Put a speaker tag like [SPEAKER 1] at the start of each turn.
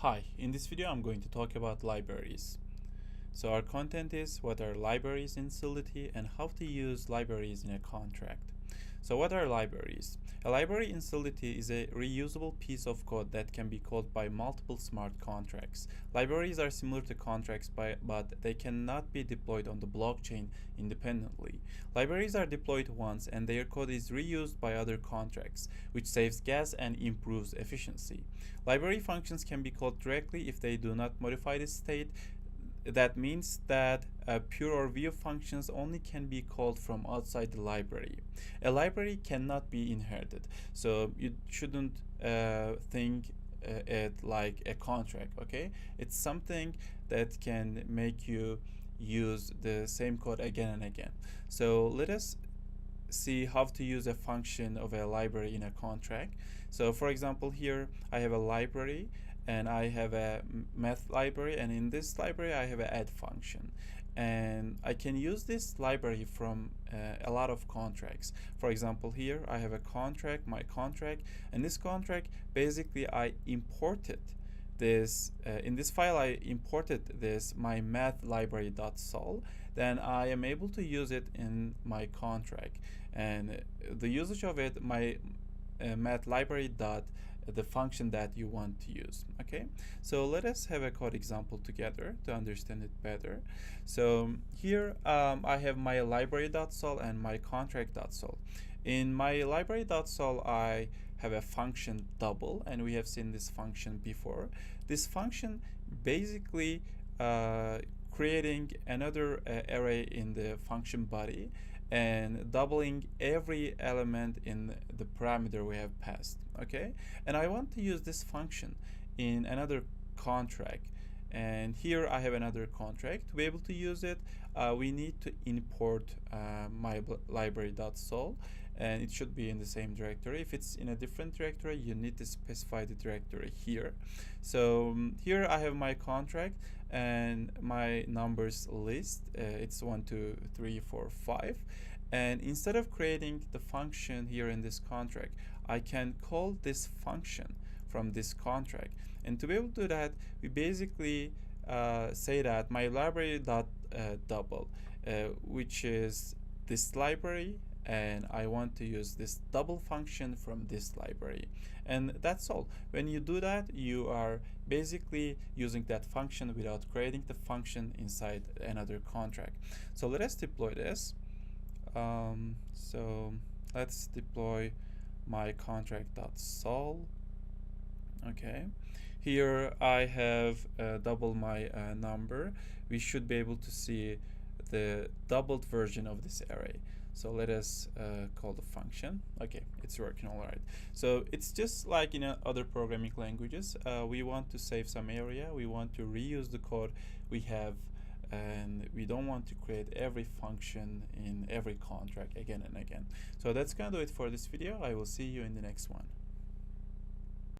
[SPEAKER 1] Hi, in this video I'm going to talk about libraries. So our content is what are libraries in Solidity and how to use libraries in a contract. So what are libraries? A library in Solidity is a reusable piece of code that can be called by multiple smart contracts. Libraries are similar to contracts but they cannot be deployed on the blockchain independently. Libraries are deployed once and their code is reused by other contracts, which saves gas and improves efficiency. Library functions can be called directly if they do not modify the state. That means that pure or view functions only can be called from outside the library. A library cannot be inherited, so you shouldn't think it like a contract, okay? It's something that can make you use the same code again and again. So let us see how to use a function of a library in a contract. So for example, here I have a library and I have a math library, and in this library I have an add function, and I can use this library from a lot of contracts. For example, here I have a contract, my contract, and this contract basically I imported this in this file. I imported this my math library.sol. Then I am able to use it in my contract, and the usage of it, my math library dot the function that you want to use. Okay, so let us have a code example together to understand it better. So here I have my library.sol and my contract.sol. In my library.sol I have a function double, and we have seen this function before. This function basically creating another array in the function body and doubling every element in the parameter we have passed. Okay, and I want to use this function in another contract, and here I have another contract. To be able to use it, we need to import my library.sol, and it should be in the same directory. If it's in a different directory, you need to specify the directory here. So here I have my contract and my numbers list. It's 1 2 3 4 5, and instead of creating the function here in this contract, I can call this function from this contract. And to be able to do that, we basically say that my library dot double, which is this library, and I want to use this double function from this library. And that's all. When you do that, you are basically using that function without creating the function inside another contract. So let us deploy this. So let's deploy my contract.sol. Okay, here I have double my number. We should be able to see the doubled version of this array. So let us call the function. Okay, it's working all right. So it's just like in other programming languages. We want to save some area. We want to reuse the code we have, and we don't want to create every function in every contract again and again. So that's gonna do it for this video. I will see you in the next one.